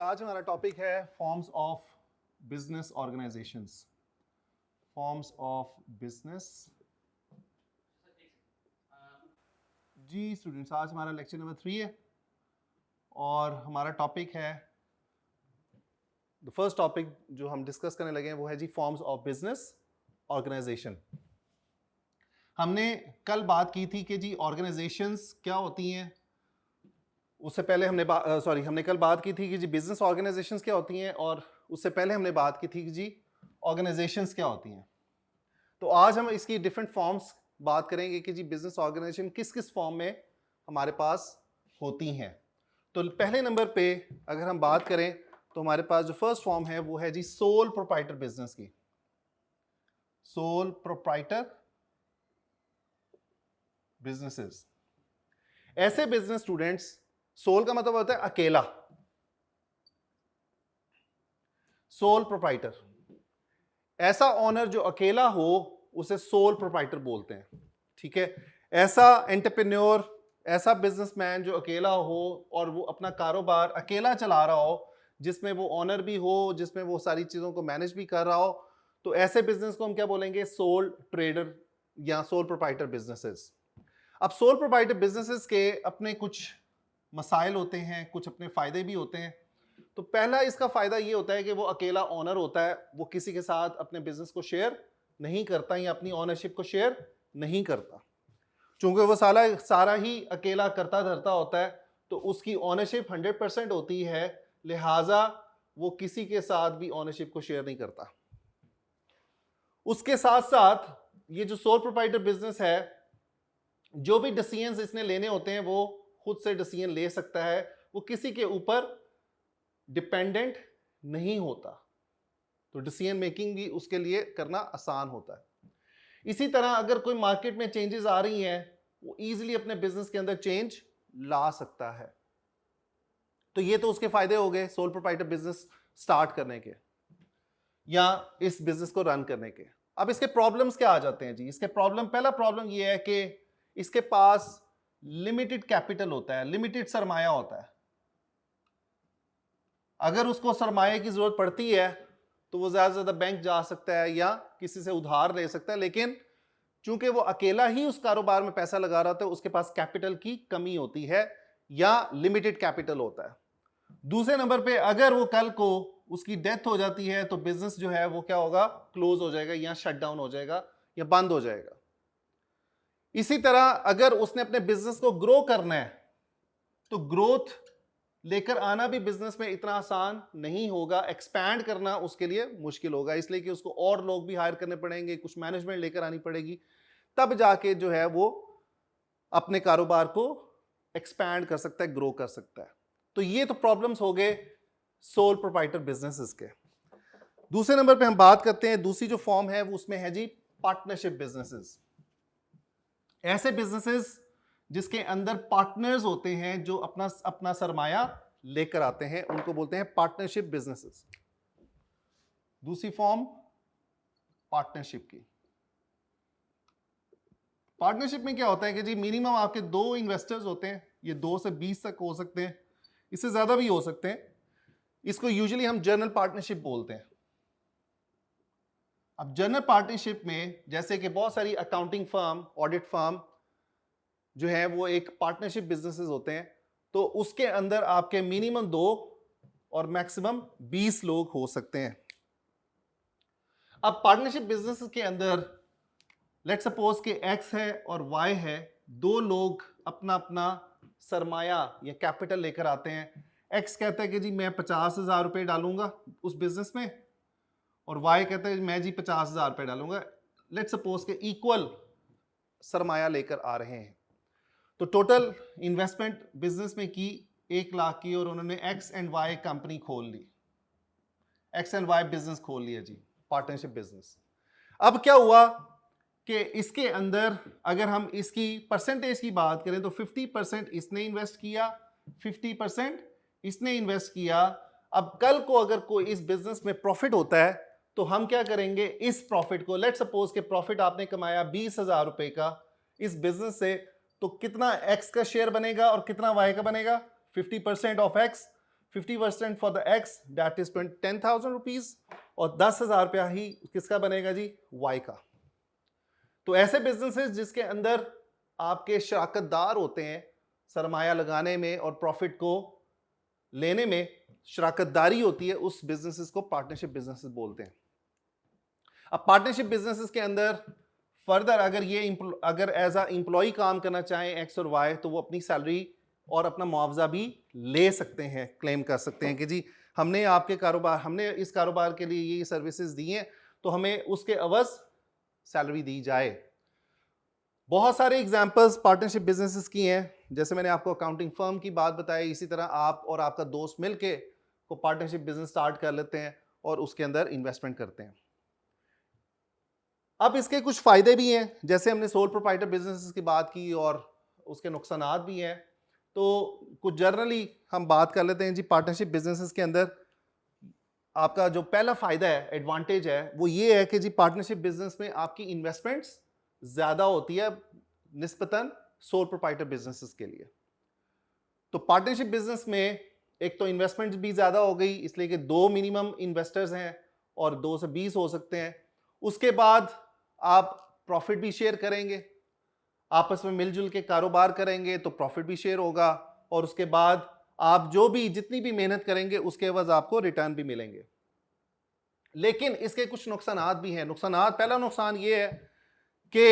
आज हमारा टॉपिक है forms of business organisations. Forms of business. जी स्टूडेंट्स, आज हमारा लेक्चर नंबर 3 है और हमारा टॉपिक है, द फर्स्ट टॉपिक जो हम डिस्कस करने लगे हैं वो है G forms of business organisation. हमने कल बात की थी कि जी ऑर्गेनाइजेशंस क्या होती हैं। उससे पहले हमने कल बात की थी कि जी बिजनेस ऑर्गेनाइजेशंस क्या होती हैं, और उससे पहले हमने बात की थी कि जी ऑर्गेनाइजेशंस क्या होती हैं। तो आज हम इसकी डिफरेंट फॉर्म्स बात करेंगे कि जी बिजनेस ऑर्गेनाइजेशन किस किस फॉर्म में हमारे पास होती हैं। तो पहले नंबर पे अगर हम बात करें तो हमारे पास जो फर्स्ट फॉर्म है वो है जी सोल प्रोप्राइटर बिजनेस की। सोल प्रोप्राइटर बिजनेसेस, ऐसे बिजनेस स्टूडेंट्स, सोल का मतलब होता है अकेला, सोल प्रोप्राइटर, ऐसा ओनर जो अकेला हो उसे सोल प्रोप्राइटर बोलते हैं। ठीक है, ऐसा एंटरप्रेन्योर, ऐसा बिजनेसमैन जो अकेला हो और वो अपना कारोबार अकेला चला रहा हो, जिसमें वो ओनर भी हो, जिसमें वो सारी चीजों को मैनेज भी कर रहा हो, तो ऐसे बिजनेस को हम क्या बोलेंगे? सोल ट्रेडर या सोल प्रोप्राइटर बिजनेसेस। अब सोल प्रोप्राइटर बिजनेसेस के अपने कुछ मसाइल होते हैं, कुछ अपने फायदे भी होते हैं। तो पहला इसका फायदा ये होता है कि वो अकेला ओनर होता है, वो किसी के साथ अपने बिजनेस को शेयर नहीं करता या अपनी ओनरशिप को शेयर नहीं करता। चूंकि वो सारा ही अकेला करता धरता होता है, तो उसकी ओनरशिप 100% होती है, लिहाजा वो किसी के साथ भी ओनरशिप को शेयर नहीं करता। उसके साथ साथ ये जो सोल प्रोप्राइटर बिजनेस है, जो भी डिसीजंस इसने लेने होते हैं वो खुद से डिसीजन ले सकता है, वो किसी के ऊपर डिपेंडेंट नहीं होता, तो डिसीजन मेकिंग भी उसके लिए करना आसान होता है। इसी तरह अगर कोई मार्केट में चेंजेस आ रही हैं, वो इजीली अपने बिजनेस के अंदर चेंज ला सकता है। तो ये तो उसके फायदे हो गए सोल प्रोप्राइटर बिजनेस स्टार्ट करने के या इस बिजनेस को रन करने के। अब इसके प्रॉब्लम्स क्या आ जाते हैं जी? इसके पहला प्रॉब्लम ये है कि इसके पास लिमिटेड कैपिटल होता है, लिमिटेड सरमाया होता है। अगर उसको सरमाए की जरूरत पड़ती है तो वो ज्यादा से ज्यादा बैंक जा सकता है या किसी से उधार ले सकता है, लेकिन चूंकि वो अकेला ही उस कारोबार में पैसा लगा रहा था, उसके पास कैपिटल की कमी होती है या लिमिटेड कैपिटल होता है। दूसरे नंबर पे अगर वो कल को उसकी डेथ हो जाती है तो बिजनेस जो है वो क्या होगा? क्लोज हो जाएगा या शट डाउन हो जाएगा या बंद हो जाएगा। इसी तरह अगर उसने अपने बिजनेस को ग्रो करना है तो ग्रोथ लेकर आना भी बिजनेस में इतना आसान नहीं होगा, एक्सपैंड करना उसके लिए मुश्किल होगा, इसलिए कि उसको और लोग भी हायर करने पड़ेंगे, कुछ मैनेजमेंट लेकर आनी पड़ेगी, तब जाके जो है वो अपने कारोबार को एक्सपैंड कर सकता है, ग्रो कर सकता है। तो ये तो प्रॉब्लम्स हो गए सोल प्रोप्राइटर बिजनेसेस के। दूसरे नंबर पे हम बात करते हैं, दूसरी जो फॉर्म है वो उसमें है जी पार्टनरशिप बिजनेसेस। ऐसे बिजनेसेस जिसके अंदर पार्टनर्स होते हैं जो अपना अपना सरमाया लेकर आते हैं, उनको बोलते हैं पार्टनरशिप बिजनेसेस। दूसरी फॉर्म पार्टनरशिप की। पार्टनरशिप में क्या होता है कि जी मिनिमम आपके 2 इन्वेस्टर्स होते हैं, ये 2 से 20 तक हो सकते हैं, इससे ज्यादा भी हो सकते हैं। इसको यूजुअली हम जनरल पार्टनरशिप बोलते हैं। अब जनरल पार्टनरशिप में जैसे कि बहुत सारी अकाउंटिंग फर्म, ऑडिट फर्म जो है वो एक पार्टनरशिप बिजनेसेस होते हैं, तो उसके अंदर आपके मिनिमम 2 और मैक्सिमम 20 लोग हो सकते हैं। अब पार्टनरशिप बिजनेस के अंदर लेट्स सपोज कि एक्स है और वाई है, 2 लोग अपना अपना सरमाया या कैपिटल लेकर आते हैं। एक्स कहता है कि जी मैं 50,000 रुपये डालूंगा उस बिजनेस में, और वाई कहता है मैं जी 50,000 रुपये डालूंगा। लेट्स सपोज के इक्वल सरमाया लेकर आ रहे हैं, तो टोटल इन्वेस्टमेंट बिजनेस में की 1 लाख की, और उन्होंने एक्स एंड वाई कंपनी खोल ली, एक्स एंड वाई बिजनेस खोल लिया जी, पार्टनरशिप बिजनेस। अब क्या हुआ कि इसके अंदर अगर हम इसकी परसेंटेज की बात करें तो 50% इसने इन्वेस्ट किया, 50% इसने इन्वेस्ट किया। अब कल को अगर कोई इस बिजनेस में प्रॉफिट होता है तो हम क्या करेंगे? इस प्रॉफिट को, लेट्स सपोज के प्रॉफिट आपने कमाया 20,000 रुपए का इस बिजनेस से, तो कितना एक्स का शेयर बनेगा और कितना वाई का बनेगा? 50% of x 50% for the x that is 10,000 rupees, और 10,000 रुपया ही किसका बनेगा जी, वाई का। तो ऐसे बिजनेसेस जिसके अंदर आपके शराकतदार होते हैं, सरमाया लगाने में और प्रॉफिट को लेने में शराकतदारी होती है, उस बिजनेसेस को पार्टनरशिप बिजनेसेस बोलते हैं। अब पार्टनरशिप बिजनेसेस के अंदर फर्दर अगर एज अ एम्प्लॉय काम करना चाहें एक्स और वाई, तो वो अपनी सैलरी और अपना मुआवजा भी ले सकते हैं, क्लेम कर सकते हैं कि जी हमने इस कारोबार के लिए ये सर्विसेज दी हैं, तो हमें उसके अवज सैलरी दी जाए। बहुत सारे एग्जांपल्स पार्टनरशिप बिजनेसेस की हैं, जैसे मैंने आपको अकाउंटिंग फर्म की बात बताई, इसी तरह आप और आपका दोस्त मिलके को पार्टनरशिप बिजनेस स्टार्ट कर लेते हैं और उसके अंदर इन्वेस्टमेंट करते हैं। अब इसके कुछ फायदे भी हैं, जैसे हमने सोल प्रोप्राइटर बिजनेसेस की बात की और उसके नुकसानात भी हैं, तो कुछ जनरली हम बात कर लेते हैं जी। पार्टनरशिप बिजनेसेस के अंदर आपका जो पहला फायदा है, एडवांटेज है, वो ये है कि जी पार्टनरशिप बिजनेस में आपकी इन्वेस्टमेंट्स ज्यादा होती है निस्बतन सोल प्रोप्राइटर बिजनेसेस के लिए। तो पार्टनरशिप बिजनेस में एक तो इन्वेस्टमेंट भी ज्यादा हो गई, इसलिए कि 2 मिनिमम इन्वेस्टर्स हैं और 2 से 20 हो सकते हैं। उसके बाद आप प्रॉफिट भी शेयर करेंगे, आपस में मिलजुल के कारोबार करेंगे तो प्रॉफिट भी शेयर होगा, और उसके बाद आप जितनी भी मेहनत करेंगे उसके एवज आपको रिटर्न भी मिलेंगे। लेकिन इसके कुछ नुकसानात भी हैं। पहला नुकसान ये है कि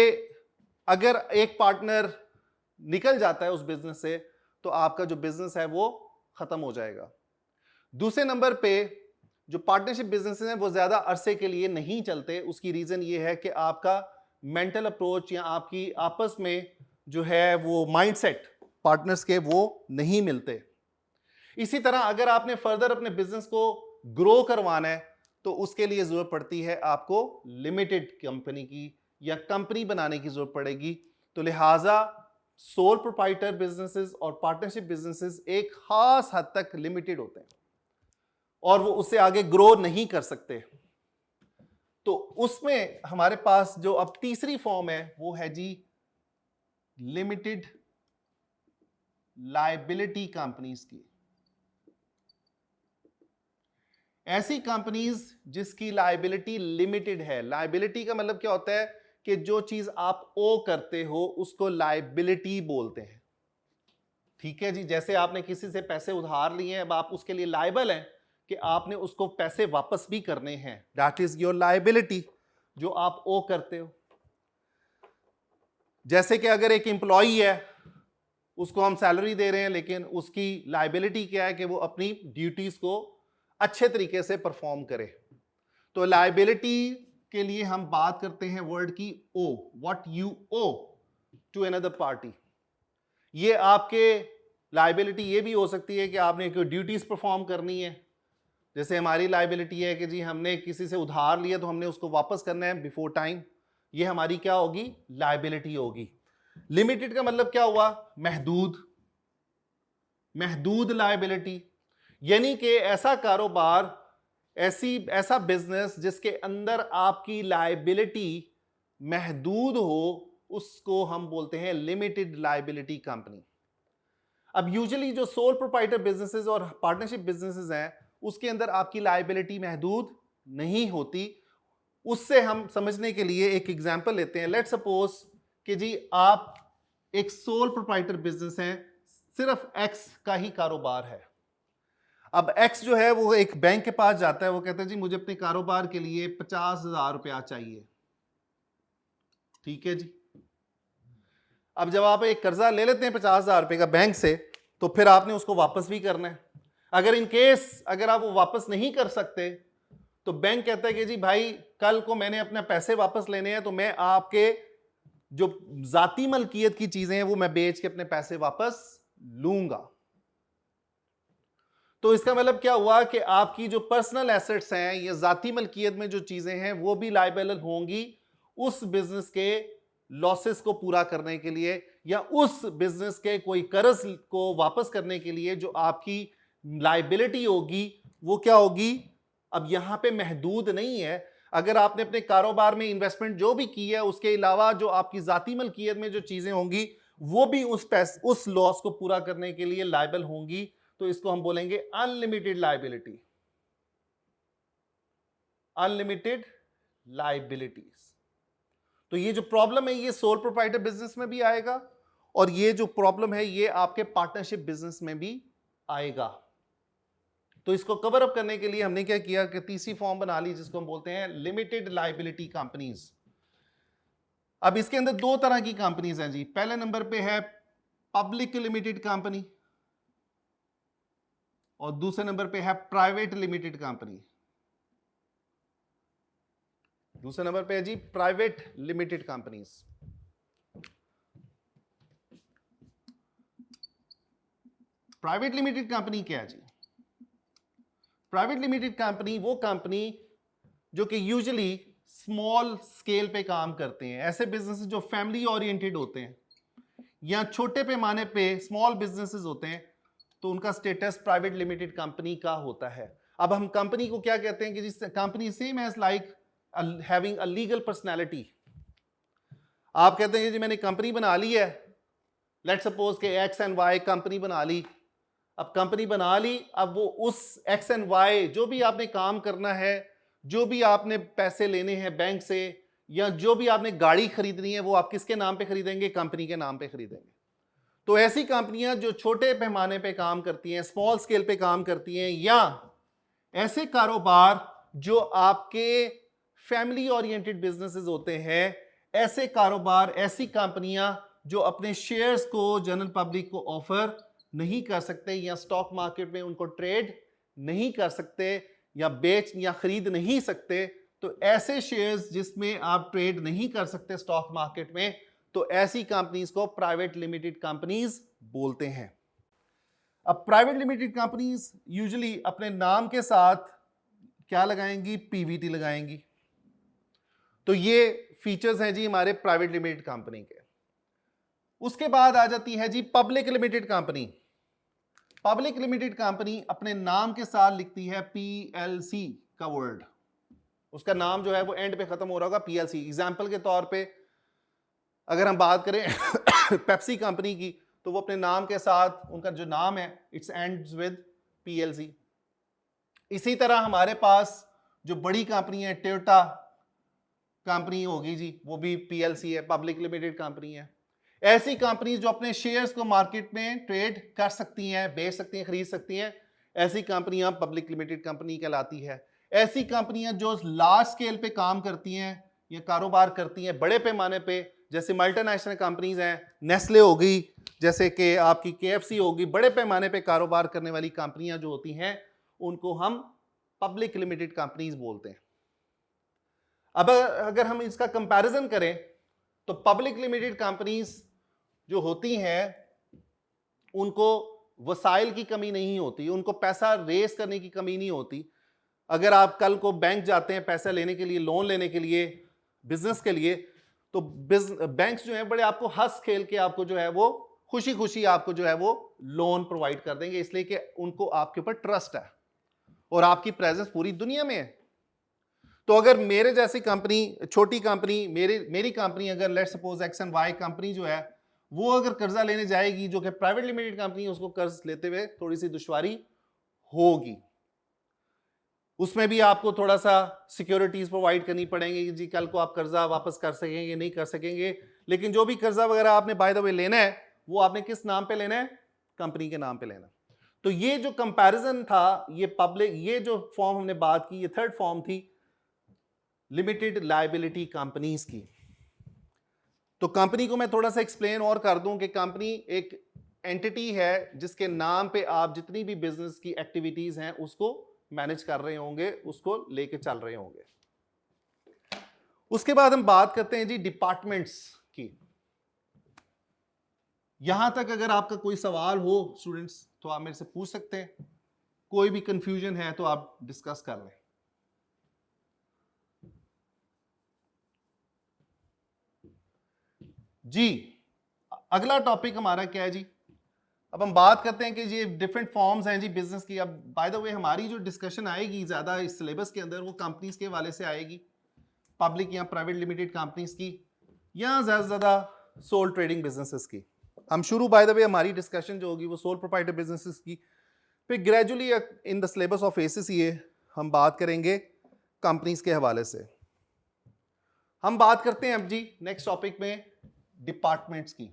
अगर एक पार्टनर निकल जाता है उस बिजनेस से, तो आपका जो बिजनेस है वो खत्म हो जाएगा। दूसरे नंबर पे जो पार्टनरशिप बिजनेस हैं वो ज्यादा अरसे के लिए नहीं चलते। उसकी रीजन ये है कि आपका मेंटल अप्रोच या आपकी आपस में जो है वो माइंडसेट पार्टनर्स के वो नहीं मिलते। इसी तरह अगर आपने फर्दर अपने बिजनेस को ग्रो करवाना है, तो उसके लिए जरूरत पड़ती है आपको लिमिटेड कंपनी की या कंपनी बनाने की जरूरत पड़ेगी। तो लिहाजा सोल प्रोप्राइटर बिजनेसेस और पार्टनरशिप बिजनेसेस एक खास हद तक लिमिटेड होते हैं और वो उससे आगे ग्रो नहीं कर सकते। तो उसमें हमारे पास जो अब तीसरी फॉर्म है वो है जी लिमिटेड लायबिलिटी कंपनीज की। ऐसी कंपनीज जिसकी लायबिलिटी लिमिटेड है। लायबिलिटी का मतलब क्या होता है कि जो चीज आप ओ करते हो उसको लायबिलिटी बोलते हैं। ठीक है जी, जैसे आपने किसी से पैसे उधार लिए हैं, अब आप उसके लिए लायबल हैं कि आपने उसको पैसे वापस भी करने हैं। दैट इज योर लायबिलिटी, जो आप ओ करते हो। जैसे कि अगर एक एम्प्लॉई है, उसको हम सैलरी दे रहे हैं, लेकिन उसकी लायबिलिटी क्या है कि वो अपनी ड्यूटीज को अच्छे तरीके से परफॉर्म करे। तो लायबिलिटी के लिए हम बात करते हैं वर्ड की owe, what you owe to another party. ये आपके लायबिलिटी ये भी हो सकती है कि आपने कोई ड्यूटीज परफॉर्म करनी है। जैसे हमारी लायबिलिटी है कि जी हमने किसी से उधार लिया तो हमने उसको वापस करना है बिफोर टाइम। ये हमारी क्या होगी, लायबिलिटी होगी। लिमिटेड का मतलब क्या हुआ, महदूद। महदूद लायबिलिटी यानी कि ऐसा कारोबार, ऐसा बिजनेस जिसके अंदर आपकी लायबिलिटी महदूद हो, उसको हम बोलते हैं लिमिटेड लायबिलिटी कंपनी। अब यूजुअली जो सोल प्रोप्राइटर बिजनेसेस और पार्टनरशिप बिजनेसेस हैं, उसके अंदर आपकी लायबिलिटी महदूद नहीं होती। उससे हम समझने के लिए एक एग्जांपल लेते हैं। लेट्स सपोज कि जी आप एक सोल प्रोप्राइटर बिजनेस है, सिर्फ एक्स का ही कारोबार है। अब एक्स जो है वो एक बैंक के पास जाता है, वो कहता है जी मुझे अपने कारोबार के लिए 50,000 रुपया चाहिए। ठीक है जी, अब जब आप एक कर्जा ले लेते हैं 50,000 रुपए का बैंक से, तो फिर आपने उसको वापस भी करना है। अगर इन केस अगर आप वो वापस नहीं कर सकते, तो बैंक कहता है कि जी भाई कल को मैंने अपने पैसे वापस लेने हैं, तो मैं आपके जो जाती मलकियत की चीजें हैं वो मैं बेच के अपने पैसे वापस लूंगा। तो इसका मतलब क्या हुआ कि आपकी जो पर्सनल एसेट्स हैं या जाती मलकियत में जो चीजें हैं वो भी लायबल होंगी उस बिजनेस के लॉसेस को पूरा करने के लिए, या उस बिजनेस के कोई कर्ज को वापस करने के लिए जो आपकी लायबिलिटी होगी वो क्या होगी, अब यहां पे महदूद नहीं है। अगर आपने अपने कारोबार में इन्वेस्टमेंट जो भी की है, उसके अलावा जो आपकी जाती मलकियत में जो चीजें होंगी वो भी उस लॉस को पूरा करने के लिए लायबल होंगी। तो इसको हम बोलेंगे अनलिमिटेड लायबिलिटी, अनलिमिटेड लायबिलिटीज। तो ये जो प्रॉब्लम है ये सोल प्रोप्राइटर बिजनेस में भी आएगा और ये जो प्रॉब्लम है ये आपके पार्टनरशिप बिजनेस में भी आएगा। तो इसको कवर अप करने के लिए हमने क्या किया कि तीसरी फॉर्म बना ली जिसको हम बोलते हैं लिमिटेड लायबिलिटी कंपनीज। अब इसके अंदर दो तरह की कंपनीज हैं जी। पहले नंबर पे है पब्लिक लिमिटेड कंपनी और दूसरे नंबर पे है प्राइवेट लिमिटेड कंपनी। दूसरे नंबर पे है जी private limited companies. Private limited company क्या है जी? प्राइवेट लिमिटेड कंपनी वो कंपनी जो कि यूजुअली स्मॉल स्केल पे काम करते हैं, ऐसे बिजनेस जो फैमिली ओरिएंटेड होते हैं या छोटे पैमाने पे स्मॉल बिजनेसेस होते हैं, तो उनका स्टेटस प्राइवेट लिमिटेड कंपनी का होता है। अब हम कंपनी को क्या कहते हैं कि जिस company same as like having a legal personality. आप कहते हैं जी मैंने कंपनी बना ली है, लेट्स सपोज के एक्स एंड वाई कंपनी बना ली। अब कंपनी बना ली, अब वो उस एक्स एंड वाई जो भी आपने काम करना है, जो भी आपने पैसे लेने हैं बैंक से या जो भी आपने गाड़ी खरीदनी है वो आप किसके नाम पे खरीदेंगे? कंपनी के नाम पे खरीदेंगे। तो ऐसी कंपनियां जो छोटे पैमाने पे काम करती हैं, स्मॉल स्केल पे काम करती हैं, या ऐसे कारोबार जो आपके फैमिली ओरिएंटेड बिजनेसेस होते हैं, ऐसे कारोबार, ऐसी कंपनियां जो अपने शेयर्स को जनरल पब्लिक को ऑफर नहीं कर सकते या स्टॉक मार्केट में उनको ट्रेड नहीं कर सकते या बेच या खरीद नहीं सकते, तो ऐसे शेयर्स जिसमें आप ट्रेड नहीं कर सकते स्टॉक मार्केट में, तो ऐसी कंपनीज को प्राइवेट लिमिटेड कंपनीज बोलते हैं। अब प्राइवेट लिमिटेड कंपनीज यूजुअली अपने नाम के साथ क्या लगाएंगी? पीवीटी लगाएंगी। तो ये फीचर्स हैं जी हमारे प्राइवेट लिमिटेड कंपनी के। उसके बाद आ जाती है जी public limited company. Public limited company अपने नाम के साथ लिखती है पीएलसी का वर्ड। उसका नाम जो है वो एंड पे खत्म हो रहा होगा पीएलसी। एग्जाम्पल के तौर पे अगर हम बात करें पेप्सी कंपनी की, तो वो अपने नाम के साथ उनका जो नाम है इट्स एंड्स विद पीएलसी। इसी तरह हमारे पास जो बड़ी कंपनी है टोयोटा कंपनी होगी जी, वो भी पीएलसी है, पब्लिक लिमिटेड कंपनी है। ऐसी कंपनीज जो अपने शेयर्स को मार्केट में ट्रेड कर सकती हैं, बेच सकती हैं, खरीद सकती हैं, ऐसी कंपनियां पब्लिक लिमिटेड कंपनी कहलाती है। ऐसी कंपनियां जो लार्ज स्केल पे काम करती हैं या कारोबार करती हैं बड़े पैमाने पे, जैसे मल्टीनेशनल कंपनीज हैं, नेस्ले हो गई, जैसे कि आपकी केएफसी होगी, बड़े पैमाने पे कारोबार करने वाली कंपनियां जो होती हैं उनको हम पब्लिक लिमिटेड कंपनीज बोलते हैं। अब अगर हम इसका कंपैरिजन करें तो पब्लिक लिमिटेड कंपनीज जो होती हैं उनको वसाइल की कमी नहीं होती, उनको पैसा रेस करने की कमी नहीं होती। अगर आप कल को बैंक जाते हैं पैसा लेने के लिए, लोन लेने के लिए, बिजनेस के लिए, तो बैंक्स जो हैं बड़े आपको हंस खेल के आपको जो है वो खुशी खुशी आपको जो है वो लोन प्रोवाइड कर देंगे, इसलिए कि उनको आपके ऊपर ट्रस्ट है और आपकी प्रेजेंस पूरी दुनिया में है। तो अगर मेरे जैसी कंपनी, छोटी कंपनी, मेरी कंपनी अगर let's suppose X and Y company जो है वो अगर कर्जा लेने जाएगी, जो कि प्राइवेट लिमिटेड कंपनी है, उसको कर्ज लेते हुए थोड़ी सी दुश्वारी होगी। उसमें भी आपको थोड़ा सा सिक्योरिटीज प्रोवाइड करनी पड़ेंगी कि जी कल को आप कर्जा वापस कर सकेंगे नहीं कर सकेंगे। लेकिन जो भी कर्जा वगैरह आपने बाय द वे लेना है वो आपने किस नाम पे लेना है? कंपनी के नाम पे लेना। तो ये जो कंपैरिजन था, ये पब्लिक, ये जो फॉर्म हमने बात की, ये थर्ड फॉर्म थी लिमिटेड लायबिलिटी कंपनीज की। तो कंपनी को मैं थोड़ा सा एक्सप्लेन और कर दूं कि कंपनी एक एंटिटी है जिसके नाम पे आप जितनी भी बिजनेस की एक्टिविटीज हैं उसको मैनेज कर रहे होंगे, उसको लेके चल रहे होंगे। उसके बाद हम बात करते हैं जी डिपार्टमेंट्स की। यहां तक अगर आपका कोई सवाल हो स्टूडेंट्स तो आप मेरे से पूछ सकते हैं, कोई भी कंफ्यूजन है तो आप डिस्कस कर लें। जी अगला टॉपिक हमारा क्या है जी? अब हम बात करते हैं कि ये डिफरेंट फॉर्म्स हैं जी बिजनेस की। अब बाय द वे हमारी जो डिस्कशन आएगी ज्यादा इस सिलेबस के अंदर वो कंपनीज के हवाले से आएगी, पब्लिक या प्राइवेट लिमिटेड कंपनीज की या ज्यादा से ज्यादा सोल ट्रेडिंग बिजनेसेस की। हम शुरू बाय द वे हमारी डिस्कशन जो होगी वो सोल प्रोप्राइटर बिजनेसेस की फिर gradually in the syllabus of ACCA हम बात करेंगे कंपनीज के हवाले से। हम बात करते हैं अब जी नेक्स्ट टॉपिक में डिपार्टमेंट्स की।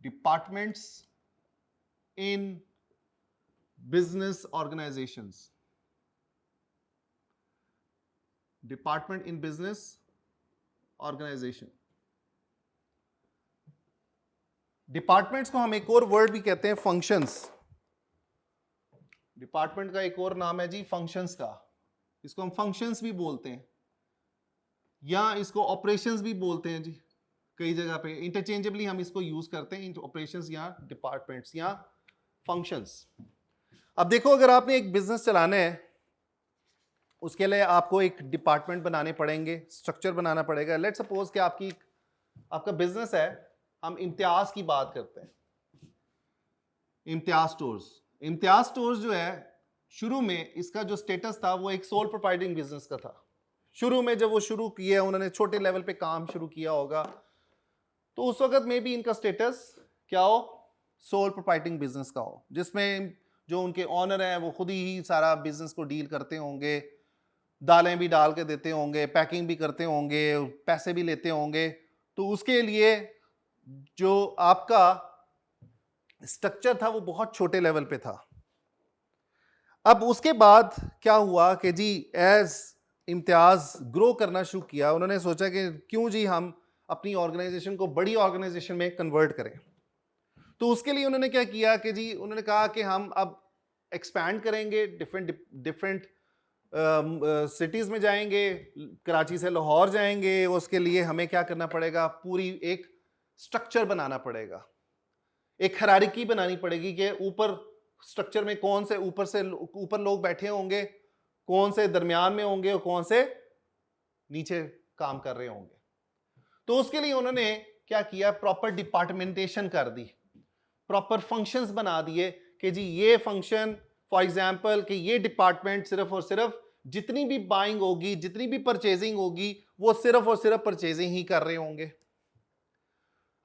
Departments in business organisations. Department in business organisation. Departments को हम एक और वर्ड भी कहते हैं फंक्शंस। डिपार्टमेंट का एक और नाम है जी फंक्शंस का। इसको हम फंक्शंस भी बोलते हैं या इसको ऑपरेशंस भी बोलते हैं जी। कई जगह पे इंटरचेंजेबली हम इसको यूज करते हैं, ऑपरेशंस या डिपार्टमेंट्स या फंक्शंस। अब देखो, अगर आपने एक बिजनेस चलाना है उसके लिए आपको एक डिपार्टमेंट बनाने पड़ेंगे, स्ट्रक्चर बनाना पड़ेगा। लेट्स सपोज कि आपका बिजनेस है, हम इम्तियाज की बात करते हैं। इम्तियाज स्टोर्स जो है, शुरू में इसका जो स्टेटस था वो एक सोल प्रोप्राइटिंग बिजनेस का था। शुरू में जब वो शुरू किया, उन्होंने छोटे लेवल पे काम शुरू किया होगा, तो उस वक्त में भी इनका स्टेटस क्या हो, सोल प्रोप्राइटिंग बिजनेस का हो, जिसमें जो उनके ऑनर हैं वो खुद ही सारा बिजनेस को डील करते होंगे, दालें भी डाल के देते होंगे, पैकिंग भी करते होंगे, पैसे भी लेते होंगे। तो उसके लिए जो आपका स्ट्रक्चर था वो बहुत छोटे लेवल पे था। अब उसके बाद क्या हुआ कि जी एज इम्तियाज ग्रो करना शुरू किया, उन्होंने सोचा कि क्यों जी हम अपनी ऑर्गेनाइजेशन को बड़ी ऑर्गेनाइजेशन में कन्वर्ट करें। तो उसके लिए उन्होंने क्या किया कि जी उन्होंने कहा कि हम अब एक्सपैंड करेंगे, डिफरेंट सिटीज में जाएंगे, कराची से लाहौर जाएंगे। उसके लिए हमें क्या करना पड़ेगा, पूरी एक स्ट्रक्चर बनाना पड़ेगा, एक हायरार्की बनानी पड़ेगी कि ऊपर स्ट्रक्चर में कौन से ऊपर लोग बैठे होंगे, कौन से दरमियान में होंगे और कौन से नीचे काम कर रहे होंगे। तो उसके लिए उन्होंने क्या किया, प्रॉपर डिपार्टमेंटेशन कर दी, प्रॉपर फंक्शंस बना दिए कि जी ये फंक्शन, फॉर एग्जांपल कि ये डिपार्टमेंट सिर्फ और सिर्फ जितनी भी बाइंग होगी, जितनी भी परचेजिंग होगी, वो सिर्फ और सिर्फ परचेजिंग ही कर रहे होंगे।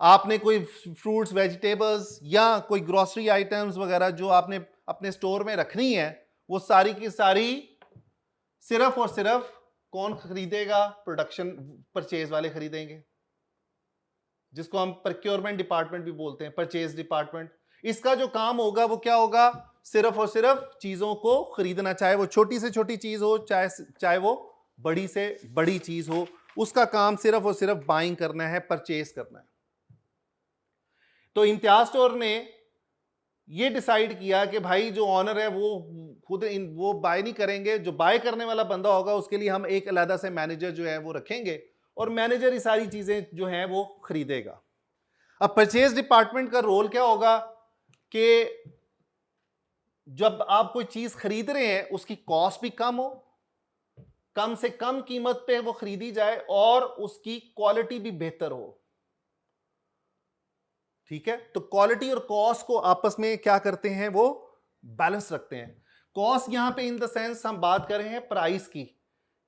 आपने कोई फ्रूट्स, वेजिटेबल्स या कोई ग्रोसरी आइटम्स वगैरह जो आपने अपने स्टोर में रखनी है, वो सारी की सारी सिर्फ और सिर्फ कौन खरीदेगा, प्रोडक्शन परचेज वाले खरीदेंगे, जिसको हम प्रोक्योरमेंट डिपार्टमेंट भी बोलते हैं, परचेज डिपार्टमेंट। इसका जो काम होगा वो क्या होगा, सिर्फ और सिर्फ चीजों को खरीदना, चाहे वो छोटी से छोटी चीज हो, चाहे वो बड़ी से बड़ी चीज हो, उसका काम सिर्फ और सिर्फ बाइंग करना है, परचेज करना है। तो इम्तियाज स्टोर ने ये डिसाइड किया कि भाई जो ऑनर है वो खुद वो बाय नहीं करेंगे, जो बाय करने वाला बंदा होगा उसके लिए हम एक अलग से मैनेजर जो है वो रखेंगे और मैनेजर ये सारी चीजें जो हैं वो खरीदेगा। अब परचेज डिपार्टमेंट का रोल क्या होगा कि जब आप कोई चीज खरीद रहे हैं उसकी कॉस्ट भी कम हो, कम से कम कीमत पे वो खरीदी जाए और उसकी क्वालिटी भी बेहतर हो। ठीक है, तो क्वालिटी और कॉस्ट को आपस में क्या करते हैं, वो बैलेंस रखते हैं। कॉस्ट यहां पे इन द सेंस हम बात कर रहे हैं प्राइस की,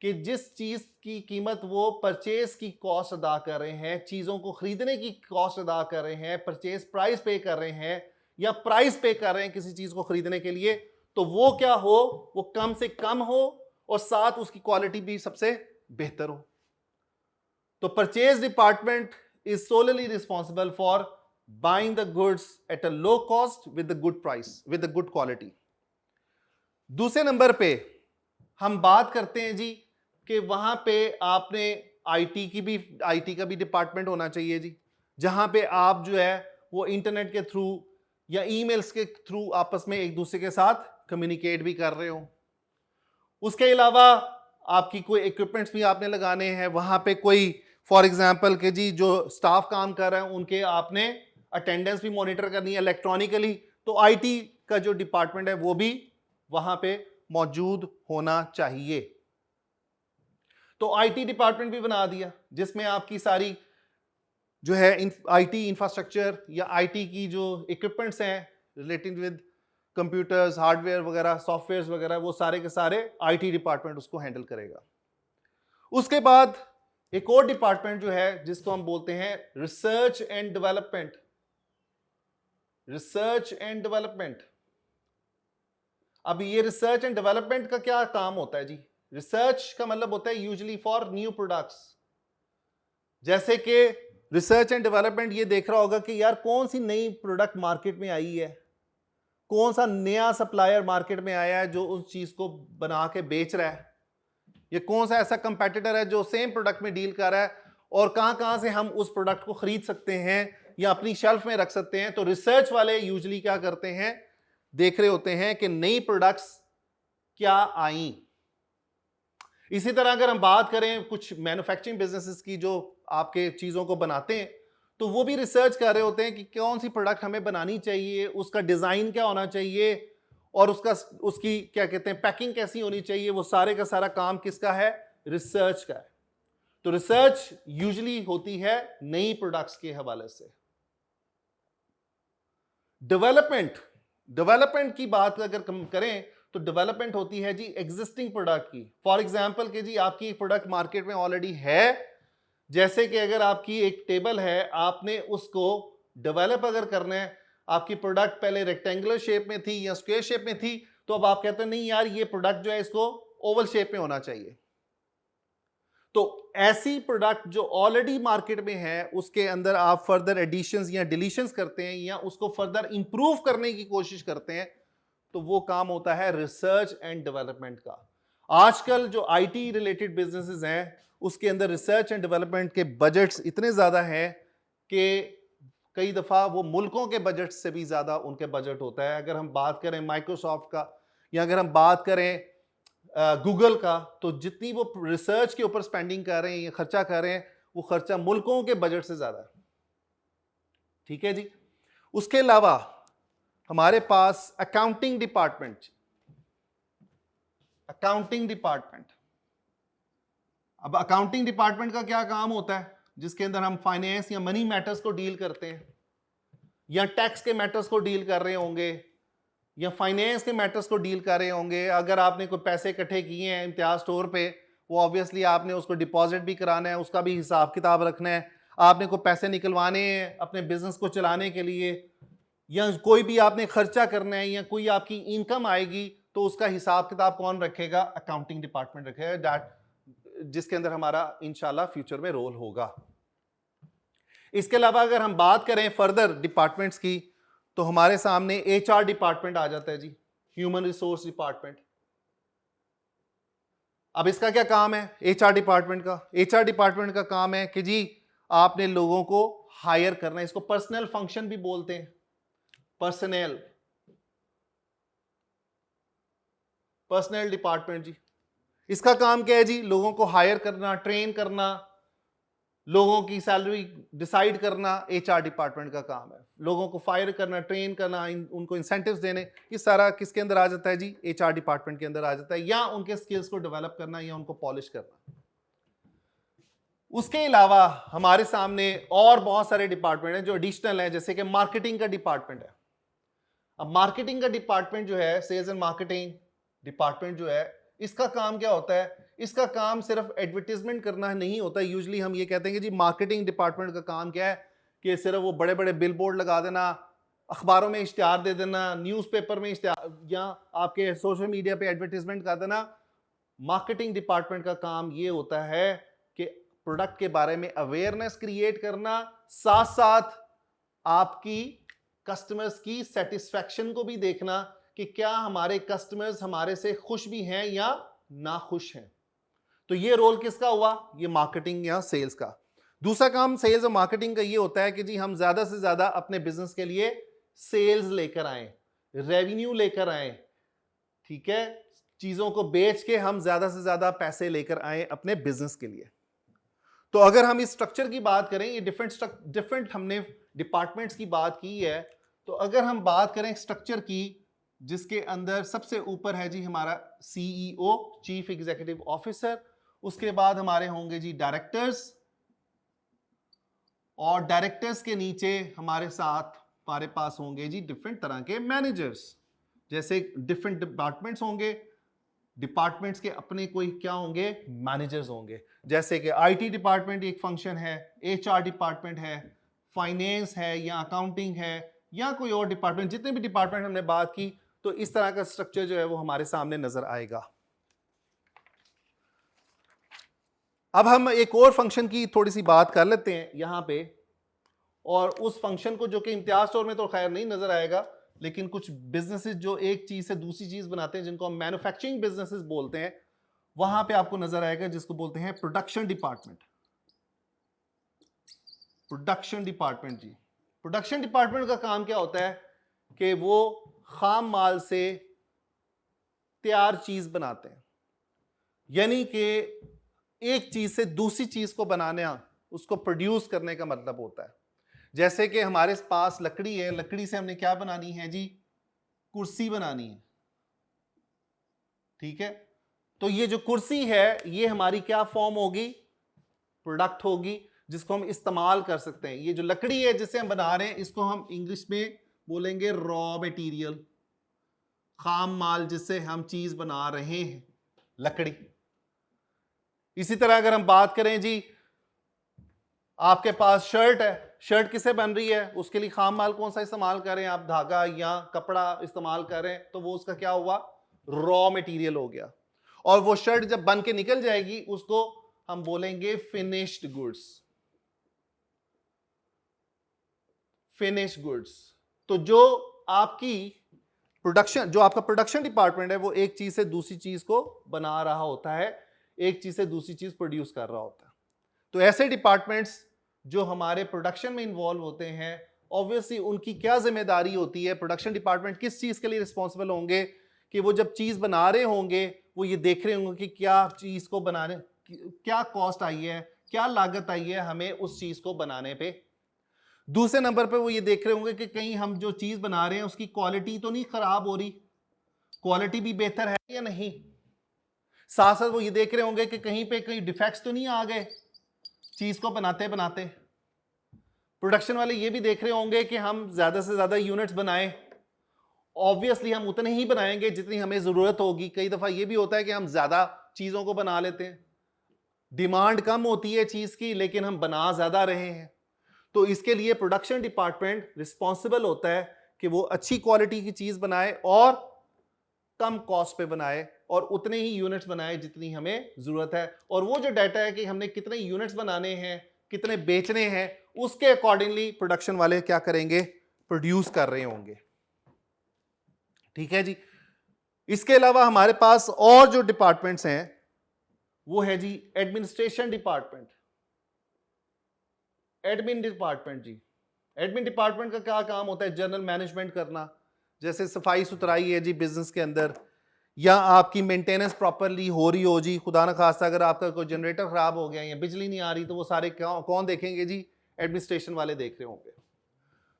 कि जिस चीज की कीमत वो परचेज की कॉस्ट अदा कर रहे हैं, चीजों को खरीदने की कॉस्ट अदा कर रहे हैं, परचेज प्राइस पे कर रहे हैं या प्राइस पे कर रहे हैं किसी चीज को खरीदने के लिए, तो वो क्या हो, वो कम से कम हो और साथ उसकी क्वालिटी भी सबसे बेहतर हो। तो purchase department is solely responsible for buying the goods at a low cost with the good price, with the good quality. दूसरे नंबर पे हम बात करते हैं जी कि वहां पे आपने आईटी का भी डिपार्टमेंट होना चाहिए जी, जहां पे आप जो है वो इंटरनेट के थ्रू या ईमेल्स के थ्रू आपस में एक दूसरे के साथ कम्युनिकेट भी कर रहे हो। उसके अलावा आपकी कोई इक्विपमेंट्स भी आपने लगाने हैं, वहां पे कोई फॉर एग्जांपल के जी जो स्टाफ काम कर रहे हैं उनके आपने अटेंडेंस भी मॉनिटर करनी है इलेक्ट्रॉनिकली, तो आईटी का जो डिपार्टमेंट है वो भी वहां पे मौजूद होना चाहिए। तो आईटी डिपार्टमेंट भी बना दिया जिसमें आपकी सारी जो है आईटी इंफ्रास्ट्रक्चर या आईटी की जो इक्विपमेंट्स हैं रिलेटेड विद कंप्यूटर्स, हार्डवेयर वगैरह, सॉफ्टवेयर वगैरह, वो सारे के सारे आईटी डिपार्टमेंट उसको हैंडल करेगा। उसके बाद एक और डिपार्टमेंट जो है जिसको हम बोलते हैं research and development. Research and development अब ये रिसर्च एंड डेवलपमेंट का क्या काम होता है जी? रिसर्च का मतलब होता है यूजुअली फॉर न्यू प्रोडक्ट्स। जैसे कि रिसर्च एंड डेवलपमेंट ये देख रहा होगा कि यार कौन सी नई प्रोडक्ट मार्केट में आई है, कौन सा नया सप्लायर मार्केट में आया है जो उस चीज को बना के बेच रहा है, ये कौन सा ऐसा कंपेटिटर है जो सेम प्रोडक्ट में डील कर रहा है, और कहां कहां से हम उस प्रोडक्ट को खरीद सकते हैं या अपनी शेल्फ में रख सकते हैं। तो रिसर्च वाले यूजुअली क्या करते हैं, देख रहे होते हैं कि नई प्रोडक्ट्स क्या आई। इसी तरह अगर हम बात करें कुछ मैन्युफैक्चरिंग बिजनेसेस की जो आपके चीजों को बनाते हैं, तो वो भी रिसर्च कर रहे होते हैं कि कौन सी प्रोडक्ट हमें बनानी चाहिए, उसका डिजाइन क्या होना चाहिए, और उसकी क्या कहते हैं पैकिंग कैसी होनी चाहिए। वो सारे का सारा काम किसका है? रिसर्च का है। तो रिसर्च यूजुअली होती है नई प्रोडक्ट्स के हवाले से। डेवलपमेंट की बात अगर करें तो डेवलपमेंट होती है जी एग्जिस्टिंग प्रोडक्ट की। फॉर एग्जांपल कि जी आपकी प्रोडक्ट मार्केट में ऑलरेडी है, जैसे कि अगर आपकी एक टेबल है, आपने उसको डेवलप अगर करना है, आपकी प्रोडक्ट पहले रेक्टेंगुलर शेप में थी या स्क्वायर शेप में थी, तो अब आप कहते हैं नहीं यार ये प्रोडक्ट जो है इसको ओवल शेप में होना चाहिए। तो ऐसी प्रोडक्ट जो ऑलरेडी मार्केट में है उसके अंदर आप फर्दर एडिशंस या डिलीशंस करते हैं या उसको फर्दर इंप्रूव करने की कोशिश करते हैं, तो वो काम होता है रिसर्च एंड डेवलपमेंट का। आजकल जो आईटी रिलेटेड बिजनेसेस हैं उसके अंदर रिसर्च एंड डेवलपमेंट के बजट्स इतने ज्यादा हैं कि कई दफा वो मुल्कों के बजट से भी ज्यादा उनके बजट होता है। अगर हम बात करें माइक्रोसॉफ्ट का या अगर हम बात करें गूगल का, तो जितनी वो रिसर्च के ऊपर स्पेंडिंग कर रहे हैं या खर्चा कर रहे हैं, वो खर्चा मुल्कों के बजट से ज्यादा है। ठीक है जी। उसके अलावा हमारे पास अकाउंटिंग डिपार्टमेंट। अब अकाउंटिंग डिपार्टमेंट का क्या काम होता है, जिसके अंदर हम फाइनेंस या मनी मैटर्स को डील करते हैं, या टैक्स के मैटर्स को डील कर रहे होंगे, या फाइनेंस के मैटर्स को डील कर रहे होंगे। अगर आपने कोई पैसे इकट्ठे किए हैं इम्तियाज स्टोर पे, वो ऑब्वियसली आपने उसको डिपॉजिट भी कराना है, उसका भी हिसाब किताब रखना है। आपने कोई पैसे निकलवाने हैं अपने बिजनेस को चलाने के लिए, या कोई भी आपने खर्चा करना है, या कोई आपकी इनकम आएगी, तो उसका हिसाब किताब कौन रखेगा? अकाउंटिंग डिपार्टमेंट रखेगा, जिसके अंदर हमारा इंशाल्लाह फ्यूचर में रोल होगा। इसके अलावा अगर हम बात करें फर्दर डिपार्टमेंट्स की, तो हमारे सामने एचआर डिपार्टमेंट आ जाता है जी, ह्यूमन रिसोर्स डिपार्टमेंट। अब इसका क्या काम है एचआर डिपार्टमेंट का? एचआर डिपार्टमेंट का काम है कि जी आपने लोगों को हायर करना है, इसको पर्सनल फंक्शन भी बोलते हैं। पर्सनल डिपार्टमेंट जी, इसका काम क्या है जी? लोगों को हायर करना, ट्रेन करना, लोगों की सैलरी डिसाइड करना एचआर डिपार्टमेंट का काम है। लोगों को फायर करना, ट्रेन करना, उनको इंसेंटिव्स देने, ये सारा किसके अंदर आ जाता है जी? एचआर डिपार्टमेंट के अंदर आ जाता है। या उनके स्किल्स को डेवलप करना या उनको पॉलिश करना। उसके अलावा हमारे सामने और बहुत सारे डिपार्टमेंट हैं जो एडिशनल हैं, जैसे कि मार्केटिंग का डिपार्टमेंट है। अब मार्केटिंग का डिपार्टमेंट जो है, सेल्स एंड मार्केटिंग डिपार्टमेंट जो है, इसका काम क्या होता है? इसका काम सिर्फ एडवर्टीजमेंट करना नहीं होता। यूजुअली हम ये कहते हैं कि जी मार्केटिंग डिपार्टमेंट का काम क्या है कि सिर्फ वो बड़े बड़े बिल बोर्ड लगा देना, अखबारों में इश्तिहार दे देना, न्यूज़पेपर में इश्तिहार, या आपके सोशल मीडिया पे एडवर्टीजमेंट कर देना। मार्केटिंग डिपार्टमेंट का काम ये होता है कि प्रोडक्ट के बारे में अवेयरनेस क्रिएट करना, साथ साथ आपकी कस्टमर्स की सेटिस्फैक्शन को भी देखना कि क्या हमारे कस्टमर्स हमारे से खुश भी हैं या ना खुश हैं। तो ये रोल किसका हुआ? ये मार्केटिंग या सेल्स का। दूसरा काम सेल्स और मार्केटिंग का ये होता है कि जी हम ज्यादा से ज्यादा अपने बिजनेस के लिए सेल्स लेकर आए, रेवेन्यू लेकर आए। ठीक है, चीजों को बेच के हम ज्यादा से ज्यादा पैसे लेकर आए अपने बिजनेस के लिए। तो अगर हम इस स्ट्रक्चर की बात करें, ये डिफरेंट हमने डिपार्टमेंट्स की बात की है, तो अगर हम बात करें स्ट्रक्चर की, जिसके अंदर सबसे ऊपर है जी हमारा सीईओ, चीफ एग्जीक्यूटिव ऑफिसर। उसके बाद हमारे होंगे जी डायरेक्टर्स, और डायरेक्टर्स के नीचे हमारे पास होंगे जी डिफरेंट तरह के मैनेजर्स। जैसे डिफरेंट डिपार्टमेंट्स होंगे, डिपार्टमेंट्स के अपने कोई क्या होंगे? मैनेजर्स होंगे। जैसे कि आईटी डिपार्टमेंट एक फंक्शन है, एचआर डिपार्टमेंट है, फाइनेंस है, या अकाउंटिंग है, या कोई और डिपार्टमेंट। जितने भी डिपार्टमेंट हमने बात की, तो इस तरह का स्ट्रक्चर जो है वो हमारे सामने नजर आएगा। अब हम एक और फंक्शन की थोड़ी सी बात कर लेते हैं यहां पे, और उस फंक्शन को जो कि इम्तियाज स्टोर में तो खैर नहीं नजर आएगा, लेकिन कुछ बिजनेसेस जो एक चीज से दूसरी चीज बनाते हैं जिनको हम मैन्युफैक्चरिंग बिजनेसेस बोलते हैं, वहां पे आपको नजर आएगा जिसको बोलते हैं प्रोडक्शन डिपार्टमेंट। प्रोडक्शन डिपार्टमेंट जी, प्रोडक्शन डिपार्टमेंट का काम क्या होता है कि वो खाम माल से तैयार चीज बनाते हैं, यानी कि एक चीज से दूसरी चीज को बनाना, उसको प्रोड्यूस करने का मतलब होता है। जैसे कि हमारे पास लकड़ी है, लकड़ी से हमने क्या बनानी है जी, कुर्सी बनानी है, ठीक है। तो ये जो कुर्सी है ये हमारी क्या फॉर्म होगी, प्रोडक्ट होगी, जिसको हम इस्तेमाल कर सकते हैं। ये जो लकड़ी है जिसे हम बना रहे हैं इसको हम इंग्लिश में बोलेंगे रॉ मटेरियल, खाम माल जिससे हम चीज बना रहे हैं, लकड़ी। इसी तरह अगर हम बात करें जी, आपके पास शर्ट है, शर्ट किसे बन रही है, उसके लिए खाम माल कौन सा इस्तेमाल कर रहे हैं आप, धागा या कपड़ा इस्तेमाल कर रहे हैं, तो वो उसका क्या हुआ, रॉ मटेरियल हो गया। और वो शर्ट जब बन के निकल जाएगी उसको हम बोलेंगे फिनिश्ड गुड्स, फिनिश्ड गुड्स। तो जो आपकी प्रोडक्शन, जो आपका प्रोडक्शन डिपार्टमेंट है वो एक चीज से दूसरी चीज को बना रहा होता है, एक चीज से दूसरी चीज प्रोड्यूस कर रहा होता है। तो ऐसे डिपार्टमेंट्स जो हमारे प्रोडक्शन में इन्वॉल्व होते हैं, ऑब्वियसली उनकी क्या जिम्मेदारी होती है, प्रोडक्शन डिपार्टमेंट किस चीज के लिए रिस्पॉन्सिबल होंगे कि वो जब चीज बना रहे होंगे वो ये देख रहे होंगे कि क्या चीज को बनाने, क्या कॉस्ट आई है, क्या लागत आई है हमें उस चीज को बनाने पे। दूसरे नंबर पे वो ये देख रहे होंगे कि कहीं हम जो चीज बना रहे हैं उसकी क्वालिटी तो नहीं खराब हो रही, क्वालिटी भी बेहतर है या नहीं। साथ साथ वो ये देख रहे होंगे कि कहीं पे कहीं डिफेक्ट्स तो नहीं आ गए चीज को बनाते बनाते। प्रोडक्शन वाले ये भी देख रहे होंगे कि हम ज्यादा से ज्यादा यूनिट्स बनाएं, ऑब्वियसली हम उतने ही बनाएंगे जितनी हमें जरूरत होगी। कई दफा ये भी होता है कि हम ज्यादा चीजों को बना लेते हैं, डिमांड कम होती है चीज की लेकिन हम बना ज्यादा रहे हैं। तो इसके लिए प्रोडक्शन डिपार्टमेंट रिस्पॉन्सिबल होता है कि वो अच्छी क्वालिटी की चीज बनाए और कम कॉस्ट पे बनाए और उतने ही यूनिट्स बनाए जितनी हमें जरूरत है। और वो जो डाटा है कि हमने कितने यूनिट्स बनाने हैं, कितने बेचने हैं, उसके अकॉर्डिंगली प्रोडक्शन वाले क्या करेंगे, प्रोड्यूस कर रहे होंगे। ठीक है जी। इसके अलावा हमारे पास और जो डिपार्टमेंट्स हैं वो है जी एडमिनिस्ट्रेशन डिपार्टमेंट। एडमिन डिपार्टमेंट जी, एडमिन डिपार्टमेंट का क्या काम होता है, जनरल मैनेजमेंट करना, जैसे सफाई सुथराई है जी बिजनेस के अंदर, या आपकी मेंटेनेंस प्रॉपरली हो रही हो जी, खुदा न खास्ता अगर आपका कोई जनरेटर खराब हो गया या बिजली नहीं आ रही तो वो सारे कौन देखेंगे जी, एडमिनिस्ट्रेशन वाले देख रहे होंगे।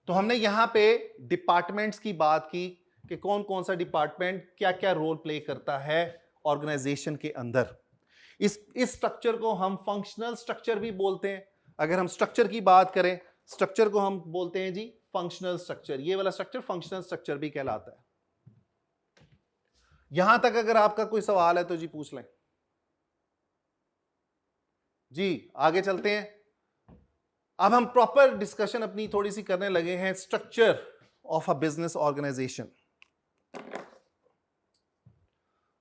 तो हमने यहाँ पे डिपार्टमेंट्स की बात की कि कौन कौन सा डिपार्टमेंट क्या क्या रोल प्ले करता है ऑर्गेनाइजेशन के अंदर। इस स्ट्रक्चर को हम फंक्शनल स्ट्रक्चर भी बोलते हैं। अगर हम स्ट्रक्चर की बात करें, स्ट्रक्चर को हम बोलते हैं जी फंक्शनल स्ट्रक्चर। ये वाला स्ट्रक्चर फंक्शनल स्ट्रक्चर भी कहलाता है। यहां तक अगर आपका कोई सवाल है तो जी पूछ लें। जी आगे चलते हैं। अब हम प्रॉपर डिस्कशन अपनी थोड़ी सी करने लगे हैं structure of a business organisation.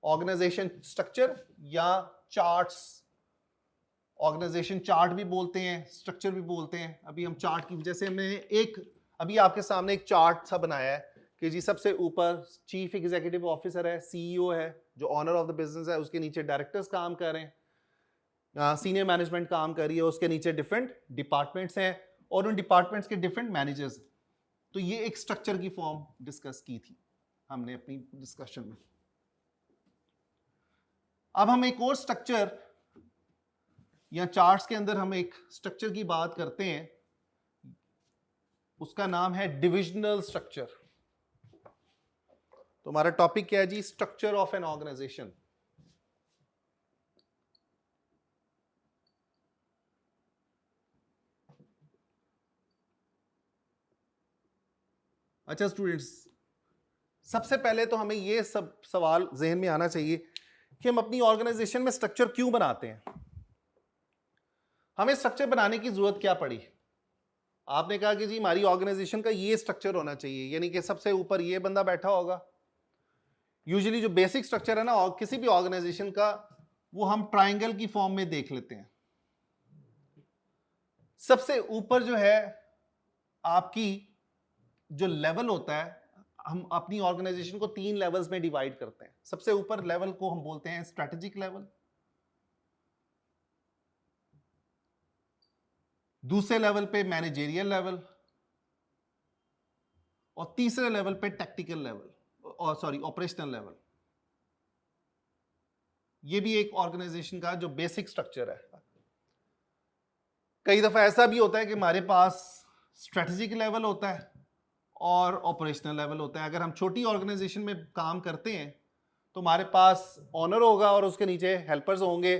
Organisation structure या चार्ट्स, ऑर्गेनाइजेशन चार्ट भी बोलते हैं, स्ट्रक्चर भी बोलते हैं। अभी हम चार्ट की, जैसे हमने एक अभी आपके सामने एक चार्ट सा बनाया है कि जी सबसे ऊपर चीफ एग्जीक्यूटिव ऑफिसर है, सीईओ है, जो ऑनर ऑफ द बिजनेस है, उसके नीचे डायरेक्टर्स काम कर रहे हैं, सीनियर मैनेजमेंट काम कर रही है, उसके नीचे डिफरेंट डिपार्टमेंट्स हैं और उन डिपार्टमेंट्स के डिफरेंट मैनेजर्स। तो ये एक स्ट्रक्चर की फॉर्म डिस्कस की थी हमने अपनी डिस्कशन में। अब हम एक और स्ट्रक्चर या चार्ट्स के अंदर हम एक स्ट्रक्चर की बात करते हैं, उसका नाम है डिविजनल स्ट्रक्चर। तो हमारा टॉपिक क्या है जी, स्ट्रक्चर ऑफ एन ऑर्गेनाइजेशन। अच्छा स्टूडेंट्स, सबसे पहले तो हमें ये सब सवाल जहन में आना चाहिए कि हम अपनी ऑर्गेनाइजेशन में स्ट्रक्चर क्यों बनाते हैं। हमें स्ट्रक्चर बनाने की जरूरत क्या पड़ी। आपने कहा कि जी हमारी ऑर्गेनाइजेशन का ये स्ट्रक्चर होना चाहिए, यानी कि सबसे ऊपर ये बंदा बैठा होगा, यूजुअली जो बेसिक स्ट्रक्चर है ना और किसी भी ऑर्गेनाइजेशन का, वो हम ट्रायंगल की फॉर्म में देख लेते हैं। सबसे ऊपर जो है आपकी जो लेवल होता है, हम अपनी ऑर्गेनाइजेशन को 3 लेवल्स में डिवाइड करते हैं। सबसे ऊपर लेवल को हम बोलते हैं स्ट्रेटेजिक लेवल, दूसरे लेवल पे मैनेजेरियल लेवल, और तीसरे लेवल पे टेक्निकल लेवल, और सॉरी ऑपरेशनल लेवल। ये भी एक ऑर्गेनाइजेशन का जो बेसिक स्ट्रक्चर है। कई दफा ऐसा भी होता है कि हमारे पास स्ट्रेटेजिक लेवल होता है और ऑपरेशनल लेवल होता है। अगर हम छोटी ऑर्गेनाइजेशन में काम करते हैं तो हमारे पास ऑनर होगा और उसके नीचे हेल्पर्स होंगे।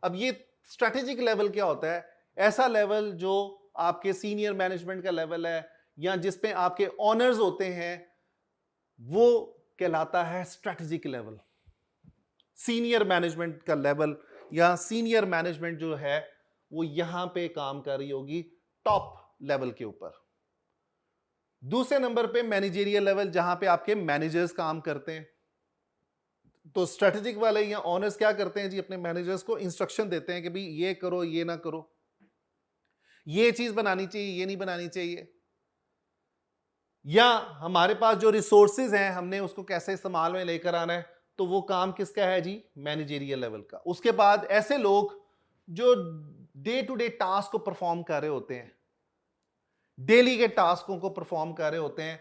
अब ये स्ट्रेटेजिक लेवल क्या होता है? ऐसा लेवल जो आपके सीनियर मैनेजमेंट का लेवल है या जिस पे आपके ऑनर्स होते हैं, वो कहलाता है स्ट्रेटेजिक लेवल। सीनियर मैनेजमेंट का लेवल या सीनियर मैनेजमेंट जो है वो यहां पे काम कर रही होगी टॉप लेवल के ऊपर। दूसरे नंबर पे मैनेजेरियल लेवल, जहां पे आपके मैनेजर्स काम करते हैं। तो स्ट्रेटेजिक वाले या ऑनर्स क्या करते हैं जी, अपने मैनेजर्स को इंस्ट्रक्शन देते हैं कि भाई ये करो, ये ना करो, ये चीज बनानी चाहिए, ये नहीं बनानी चाहिए। या हमारे पास जो रिसोर्सेज हैं, हमने उसको कैसे इस्तेमाल में लेकर आना है, तो वो काम किसका है जी? मैनेजेरियल लेवल का। उसके बाद ऐसे लोग जो डे टू डे टास्क को परफॉर्म कर रहे होते हैं, डेली के टास्कों को परफॉर्म कर रहे होते हैं,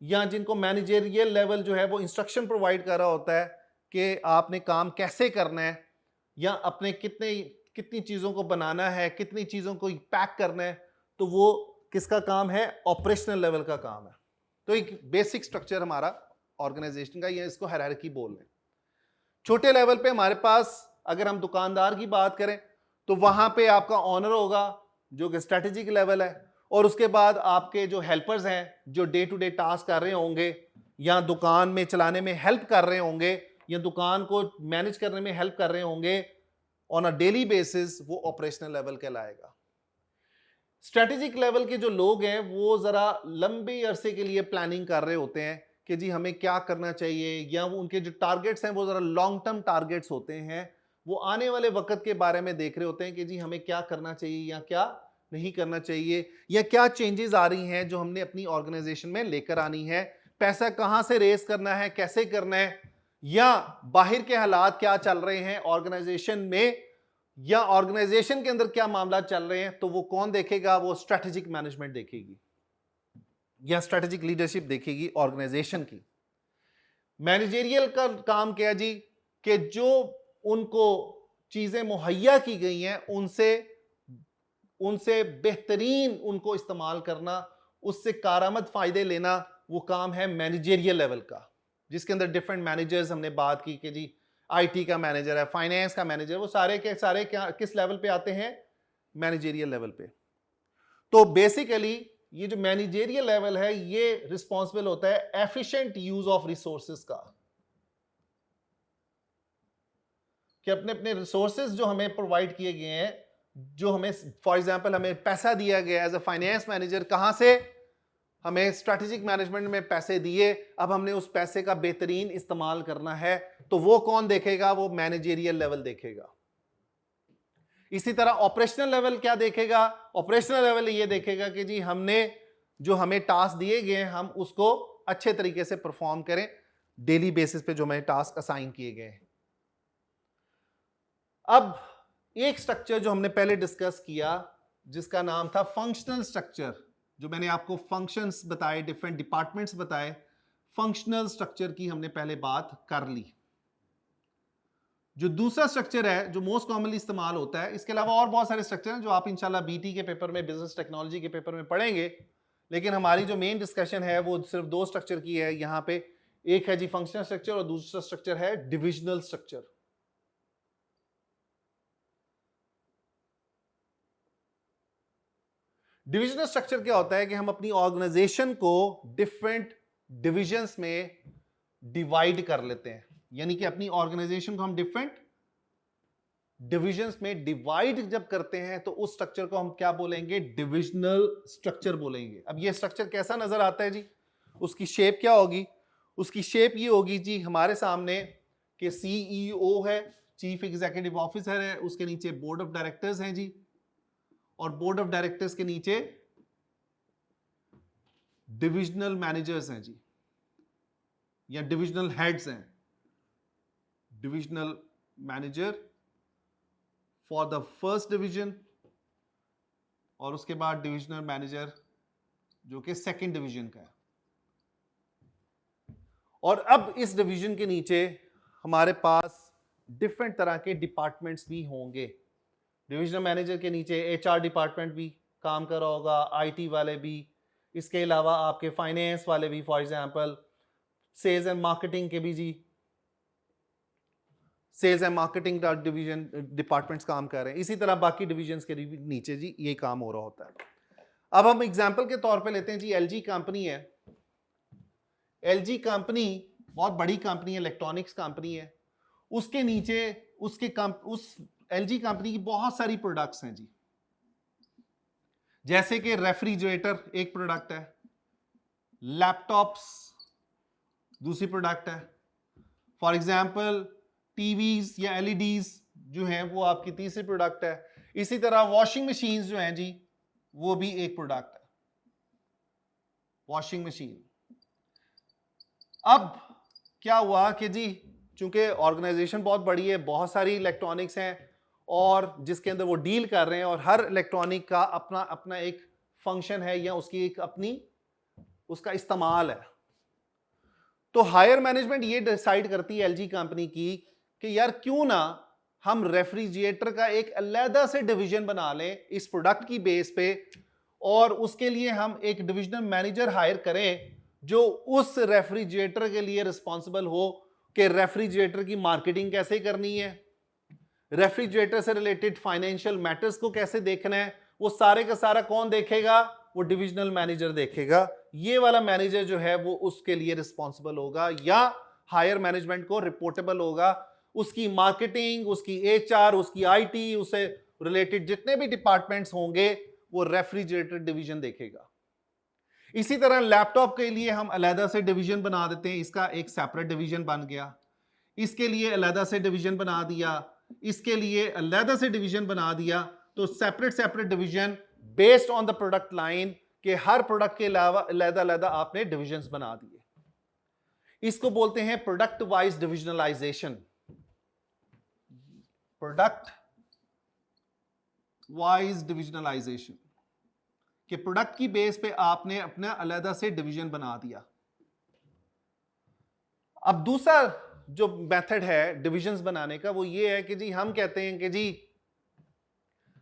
या जिनको मैनेजेरियल लेवल जो है वो इंस्ट्रक्शन प्रोवाइड कर रहा होता है कि आपने काम कैसे करना है, या अपने कितनी चीजों को बनाना है, कितनी चीजों को पैक करना है, तो वो किसका काम है? ऑपरेशनल लेवल का काम है। तो एक बेसिक स्ट्रक्चर हमारा ऑर्गेनाइजेशन का, या इसको हायरार्की बोल रहे हैं। छोटे लेवल पे हमारे पास अगर हम दुकानदार की बात करें तो वहां पे आपका ऑनर होगा जो कि स्ट्रेटेजिक लेवल है, और उसके बाद आपके जो हेल्पर्स हैं जो डे टू डे टास्क कर रहे होंगे, या दुकान में चलाने में हेल्प कर रहे होंगे, या दुकान को मैनेज करने में हेल्प कर रहे होंगे ऑन अ डेली बेसिस, वो ऑपरेशनल लेवल कहलाएगा। स्ट्रेटेजिक लेवल के जो लोग हैं वो जरा लंबे अरसे के लिए प्लानिंग कर रहे होते हैं कि जी हमें क्या करना चाहिए, या वो उनके जो टारगेट्स हैं वो जरा लॉन्ग टर्म टारगेट्स होते हैं। वो आने वाले वक्त के बारे में देख रहे होते हैं कि जी हमें क्या करना चाहिए या क्या नहीं करना चाहिए, या क्या चेंजेस आ रही हैं जो हमने अपनी ऑर्गेनाइजेशन में लेकर आनी है, पैसा कहां से रेस करना है, कैसे करना है, या बाहर के हालात क्या चल रहे हैं ऑर्गेनाइजेशन में, या ऑर्गेनाइजेशन के अंदर क्या मामला चल रहे हैं। तो वो कौन देखेगा? वो स्ट्रेटेजिक मैनेजमेंट देखेगी या स्ट्रेटेजिक लीडरशिप देखेगी ऑर्गेनाइजेशन की। मैनेजेरियल का काम क्या है जी? कि जो उनको चीजें मुहैया की गई हैं उनसे बेहतरीन उनको इस्तेमाल करना, उससे कारआमद फायदे लेना, वो काम है मैनेजेरियल लेवल का, जिसके अंदर डिफरेंट मैनेजर्स हमने बात की कि जी आईटी का मैनेजर है, फाइनेंस का मैनेजर, वो सारे के सारे क्या किस लेवल पे आते हैं? मैनेजेरियल लेवल पे। तो बेसिकली ये जो मैनेजेरियल लेवल है ये रिस्पॉन्सिबल होता है एफिशिएंट यूज ऑफ रिसोर्सेज का, कि अपने अपने रिसोर्सेज जो हमें प्रोवाइड किए गए हैं, जो हमें फॉर एग्जांपल हमें पैसा दिया गया एज अ फाइनेंस मैनेजर, कहां से? हमें स्ट्रेटेजिक मैनेजमेंट में पैसे दिए, अब हमने उस पैसे का बेहतरीन इस्तेमाल करना है, तो वो कौन देखेगा? वो मैनेजेरियल लेवल देखेगा। इसी तरह ऑपरेशनल लेवल क्या देखेगा? ऑपरेशनल लेवल ये देखेगा कि जी हमने जो हमें टास्क दिए गए हम उसको अच्छे तरीके से परफॉर्म करें, डेली बेसिस पे जो हमें टास्क असाइन किए गए हैं। अब एक स्ट्रक्चर जो हमने पहले डिस्कस किया जिसका नाम था फंक्शनल स्ट्रक्चर, जो मैंने आपको फंक्शंस बताए, डिफरेंट डिपार्टमेंट्स बताए, फंक्शनल स्ट्रक्चर की हमने पहले बात कर ली। जो दूसरा स्ट्रक्चर है जो मोस्ट कॉमनली इस्तेमाल होता है, इसके अलावा और बहुत सारे स्ट्रक्चर हैं जो आप इंशाल्लाह बीटी के पेपर में, बिजनेस टेक्नोलॉजी के पेपर में पढ़ेंगे, लेकिन हमारी जो मेन डिस्कशन है वो सिर्फ 2 स्ट्रक्चर की है यहां पे। एक है जी फंक्शनल स्ट्रक्चर और दूसरा स्ट्रक्चर है डिविजनल स्ट्रक्चर। डिविजनल स्ट्रक्चर क्या होता है कि हम अपनी ऑर्गेनाइजेशन को डिफरेंट डिविजन्स में डिवाइड कर लेते हैं, यानी कि अपनी ऑर्गेनाइजेशन को हम डिफरेंट डिविजन्स में डिवाइड जब करते हैं तो उस स्ट्रक्चर को हम क्या बोलेंगे? डिविजनल स्ट्रक्चर बोलेंगे। अब ये स्ट्रक्चर कैसा नजर आता है जी? उसकी शेप क्या होगी? उसकी शेप ये होगी जी हमारे सामने कि सीईओ है, चीफ एग्जीक्यूटिव ऑफिसर है, उसके नीचे बोर्ड ऑफ डायरेक्टर्स हैं जी, और बोर्ड ऑफ डायरेक्टर्स के नीचे डिविजनल मैनेजर्स हैं जी, या डिविजनल हेड्स हैं, divisional manager for the first division, और उसके बाद डिविजनल मैनेजर जो कि सेकंड डिवीजन का है। और अब इस डिवीजन के नीचे हमारे पास डिफरेंट तरह के डिपार्टमेंट्स भी होंगे। डिविजनल मैनेजर के नीचे एचआर डिपार्टमेंट भी काम कर रहा होगा, आईटी वाले भी, इसके अलावा आपके फाइनेंस वाले भी, for example sales and marketing के भी जी, sales and marketing division departments काम कर रहे हैं। इसी तरह बाकी डिविजन्स के भी नीचे जी ये काम हो रहा होता है। अब हम एग्जांपल के तौर पे लेते हैं जी, एलजी कंपनी है। एलजी कंपनी बहुत बड़ी कंपनी है, इलेक्ट्रॉनिक्स कंपनी है। उसके नीचे उस एलजी कंपनी की बहुत सारी प्रोडक्ट्स हैं जी, जैसे कि रेफ्रिजरेटर एक प्रोडक्ट है, लैपटॉप्स दूसरी प्रोडक्ट है, फॉर एग्जांपल टीवीज या एलईडीज जो हैं वो आपकी तीसरी प्रोडक्ट है। इसी तरह वॉशिंग मशीन्स जो हैं जी वो भी एक प्रोडक्ट है, वॉशिंग मशीन। अब क्या हुआ कि जी चूंकि ऑर्गेनाइजेशन बहुत बड़ी है, बहुत सारी इलेक्ट्रॉनिक्स हैं और जिसके अंदर वो डील कर रहे हैं, और हर इलेक्ट्रॉनिक का अपना अपना एक फंक्शन है या उसकी एक अपनी उसका इस्तेमाल है। तो हायर मैनेजमेंट ये डिसाइड करती है एलजी कंपनी की कि यार क्यों ना हम रेफ्रिजरेटर का एक अलग से डिवीजन बना लें इस प्रोडक्ट की बेस पे, और उसके लिए हम एक डिविजनल मैनेजर हायर करें जो उस रेफ्रिजरेटर के लिए रिस्पॉन्सिबल हो कि रेफ्रिजरेटर की मार्केटिंग कैसे करनी है, रेफ्रिजरेटर से रिलेटेड फाइनेंशियल मैटर्स को कैसे देखना है, वो सारे का सारा कौन देखेगा, वो डिविजनल मैनेजर देखेगा। ये वाला मैनेजर जो है वो उसके लिए रिस्पॉन्सिबल होगा या हायर मैनेजमेंट को रिपोर्टेबल होगा। उसकी मार्केटिंग, उसकी एचआर, उसकी आईटी, उससे रिलेटेड जितने भी डिपार्टमेंट्स होंगे वो रेफ्रिजरेटर डिवीजन देखेगा। इसी तरह लैपटॉप के लिए हम अलग से डिवीजन बना देते हैं, इसका एक सेपरेट डिवीजन बन गया, इसके लिए अलग से डिवीजन बना दिया, इसके लिए अलग से डिवीजन बना दिया। तो separate division based on the product line के हर प्रोडक्ट के अलावा अलग आपने डिविजन्स बना दिए। इसको बोलते हैं प्रोडक्ट वाइज डिविजनलाइजेशन। प्रोडक्ट वाइज डिविजनलाइजेशन कि प्रोडक्ट की बेस पे आपने अपना अलग से डिवीजन बना दिया। अब दूसरा जो मेथड है डिविजन्स बनाने का वो ये है कि जी हम कहते हैं कि जी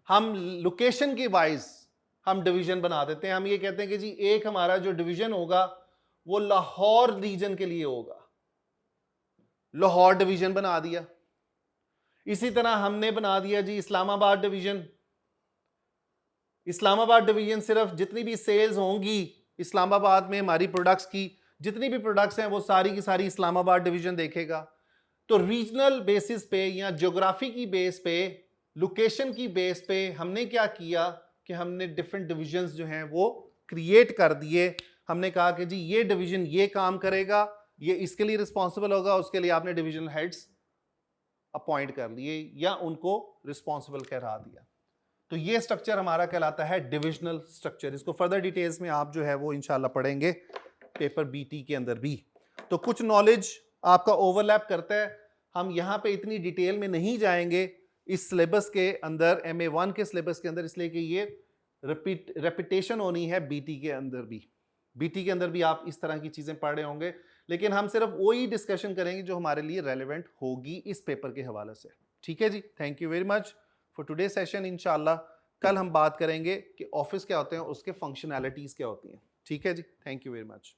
हम लोकेशन के वाइज हम डिवीजन बना देते हैं। हम ये कहते हैं कि जी एक हमारा जो डिवीजन होगा वो लाहौर रीजन के लिए होगा, लाहौर डिवीजन बना दिया। इसी तरह हमने बना दिया जी इस्लामाबाद डिवीजन। इस्लामाबाद डिवीजन सिर्फ जितनी भी सेल्स होंगी इस्लामाबाद में हमारी प्रोडक्ट्स की, जितनी भी प्रोडक्ट्स हैं वो सारी की सारी इस्लामाबाद डिवीजन देखेगा। तो रीजनल बेसिस पे या ज्योग्राफी की बेस पे, लोकेशन की बेस पे हमने क्या किया कि हमने डिफरेंट डिविजन्स जो हैं वो क्रिएट कर दिए। हमने कहा कि जी ये डिवीजन ये काम करेगा, ये इसके लिए रिस्पॉन्सिबल होगा, उसके लिए आपने डिविजनल हेड्स अपॉइंट कर लिए या उनको रिस्पॉन्सिबल करा दिया। तो ये स्ट्रक्चर हमारा कहलाता है डिविजनल स्ट्रक्चर। इसको फर्दर डिटेल्स में आप जो है वो इंशाल्लाह पढ़ेंगे पेपर बीटी के अंदर भी। तो कुछ नॉलेज आपका ओवरलैप करता है, हम यहाँ पे इतनी डिटेल में नहीं जाएंगे इस सिलेबस के अंदर, MA1 के सिलेबस के अंदर, इसलिए कि ये रेपिटेशन होनी है बीटी के अंदर भी। बीटी के अंदर भी आप इस तरह की चीज़ें पढ़ रहे होंगे, लेकिन हम सिर्फ वही डिस्कशन करेंगे जो हमारे लिए रेलेवेंट होगी इस पेपर के हवाले से। ठीक है जी, thank you very much for today session. इंशाल्लाह कल हम बात करेंगे कि ऑफिस क्या होते हैं, उसके फंक्शनैलिटीज़ क्या होती हैं। ठीक है जी, थैंक यू वेरी मच।